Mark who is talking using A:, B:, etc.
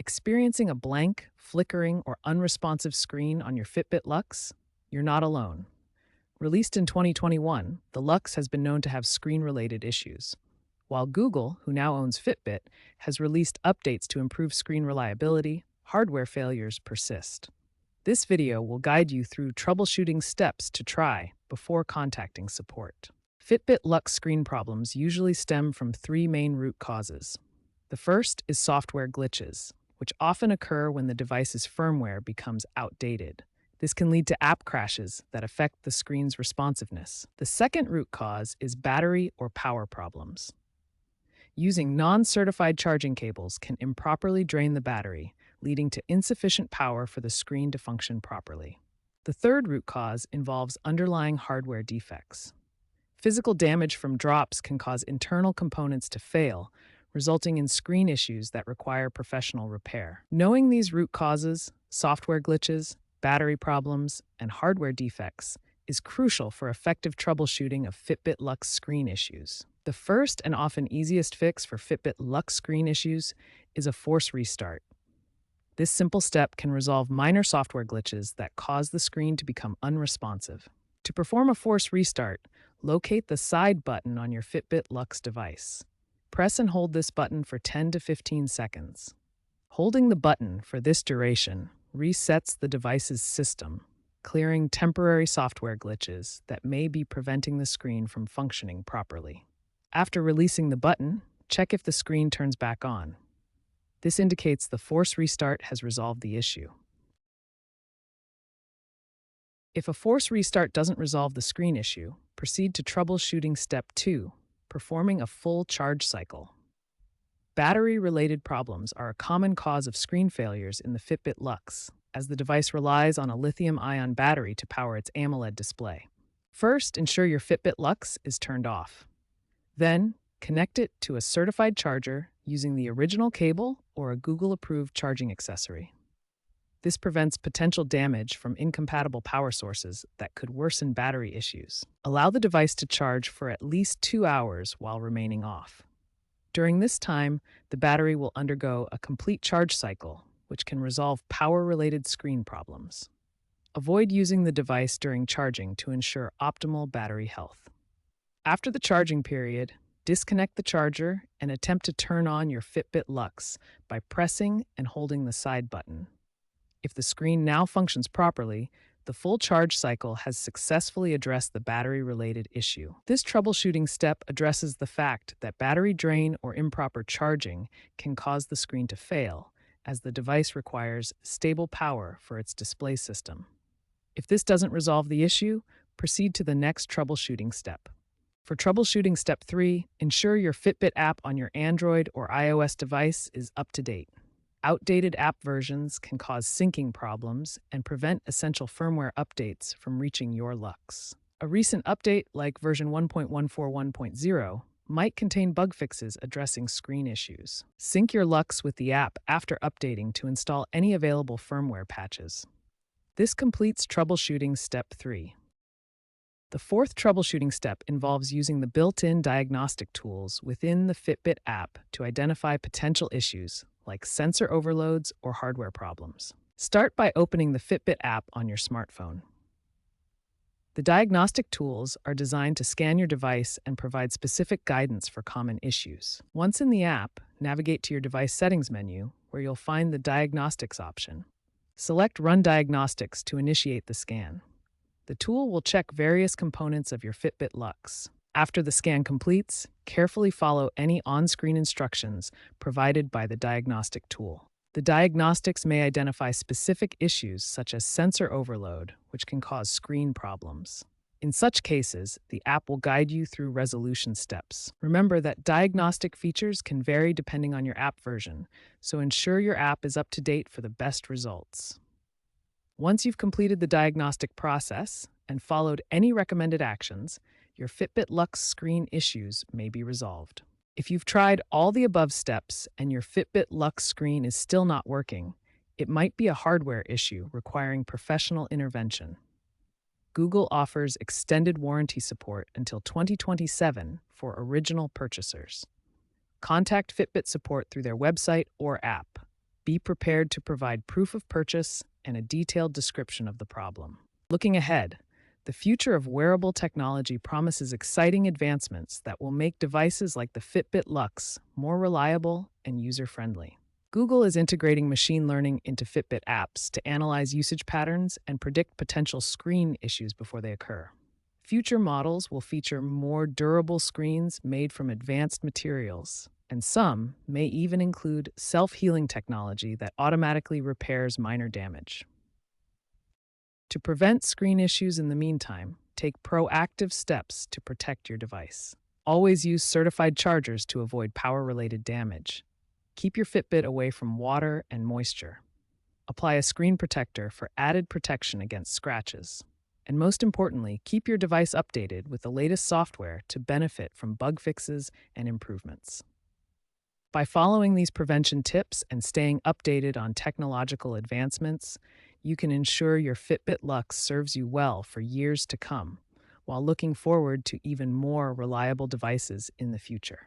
A: Experiencing a blank, flickering, or unresponsive screen on your Fitbit Luxe? You're not alone. Released in 2021, the Luxe has been known to have screen-related issues, while Google, who now owns Fitbit, has released updates to improve screen reliability. Hardware failures persist. This video will guide you through troubleshooting steps to try before contacting support. Fitbit Luxe screen problems usually stem from three main root causes. The first is software glitches, which often occur when the device's firmware becomes outdated. This can lead to app crashes that affect the screen's responsiveness. The second root cause is battery or power problems. Using non-certified charging cables can improperly drain the battery, leading to insufficient power for the screen to function properly. The third root cause involves underlying hardware defects. Physical damage from drops can cause internal components to fail, resulting in screen issues that require professional repair. Knowing these root causes, software glitches, battery problems, and hardware defects is crucial for effective troubleshooting of Fitbit Luxe screen issues. The first and often easiest fix for Fitbit Luxe screen issues is a force restart. This simple step can resolve minor software glitches that cause the screen to become unresponsive. To perform a force restart, locate the side button on your Fitbit Luxe device. Press and hold this button for 10 to 15 seconds. Holding the button for this duration resets the device's system, clearing temporary software glitches that may be preventing the screen from functioning properly. After releasing the button, check if the screen turns back on. This indicates the force restart has resolved the issue. If a force restart doesn't resolve the screen issue, proceed to troubleshooting step 2, performing a full charge cycle. Battery-related problems are a common cause of screen failures in the Fitbit Luxe, as the device relies on a lithium-ion battery to power its AMOLED display. First, ensure your Fitbit Luxe is turned off. Then, connect it to a certified charger using the original cable or a Google-approved charging accessory. This prevents potential damage from incompatible power sources that could worsen battery issues. Allow the device to charge for at least 2 hours while remaining off. During this time, the battery will undergo a complete charge cycle, which can resolve power-related screen problems. Avoid using the device during charging to ensure optimal battery health. After the charging period, disconnect the charger and attempt to turn on your Fitbit Luxe by pressing and holding the side button. If the screen now functions properly, the full charge cycle has successfully addressed the battery-related issue. This troubleshooting step addresses the fact that battery drain or improper charging can cause the screen to fail, as the device requires stable power for its display system. If this doesn't resolve the issue, proceed to the next troubleshooting step. For troubleshooting step 3, ensure your Fitbit app on your Android or iOS device is up to date. Outdated app versions can cause syncing problems and prevent essential firmware updates from reaching your Luxe. A recent update, like version 1.141.0, might contain bug fixes addressing screen issues. Sync your Luxe with the app after updating to install any available firmware patches. This completes troubleshooting step 3. The fourth troubleshooting step involves using the built-in diagnostic tools within the Fitbit app to identify potential issues like sensor overloads or hardware problems. Start by opening the Fitbit app on your smartphone. The diagnostic tools are designed to scan your device and provide specific guidance for common issues. Once in the app, navigate to your device settings menu, where you'll find the Diagnostics option. Select Run Diagnostics to initiate the scan. The tool will check various components of your Fitbit Luxe. After the scan completes, carefully follow any on-screen instructions provided by the diagnostic tool. The diagnostics may identify specific issues such as sensor overload, which can cause screen problems. In such cases, the app will guide you through resolution steps. Remember that diagnostic features can vary depending on your app version, so ensure your app is up to date for the best results. Once you've completed the diagnostic process and followed any recommended actions, your Fitbit Luxe screen issues may be resolved. If you've tried all the above steps and your Fitbit Luxe screen is still not working, it might be a hardware issue requiring professional intervention. Google offers extended warranty support until 2027 for original purchasers. Contact Fitbit support through their website or app. Be prepared to provide proof of purchase and a detailed description of the problem. Looking ahead, the future of wearable technology promises exciting advancements that will make devices like the Fitbit Luxe more reliable and user-friendly. Google is integrating machine learning into Fitbit apps to analyze usage patterns and predict potential screen issues before they occur. Future models will feature more durable screens made from advanced materials, and some may even include self-healing technology that automatically repairs minor damage. To prevent screen issues in the meantime, take proactive steps to protect your device. Always use certified chargers to avoid power-related damage. Keep your Fitbit away from water and moisture. Apply a screen protector for added protection against scratches. And most importantly, keep your device updated with the latest software to benefit from bug fixes and improvements. By following these prevention tips and staying updated on technological advancements, you can ensure your Fitbit Luxe serves you well for years to come, while looking forward to even more reliable devices in the future.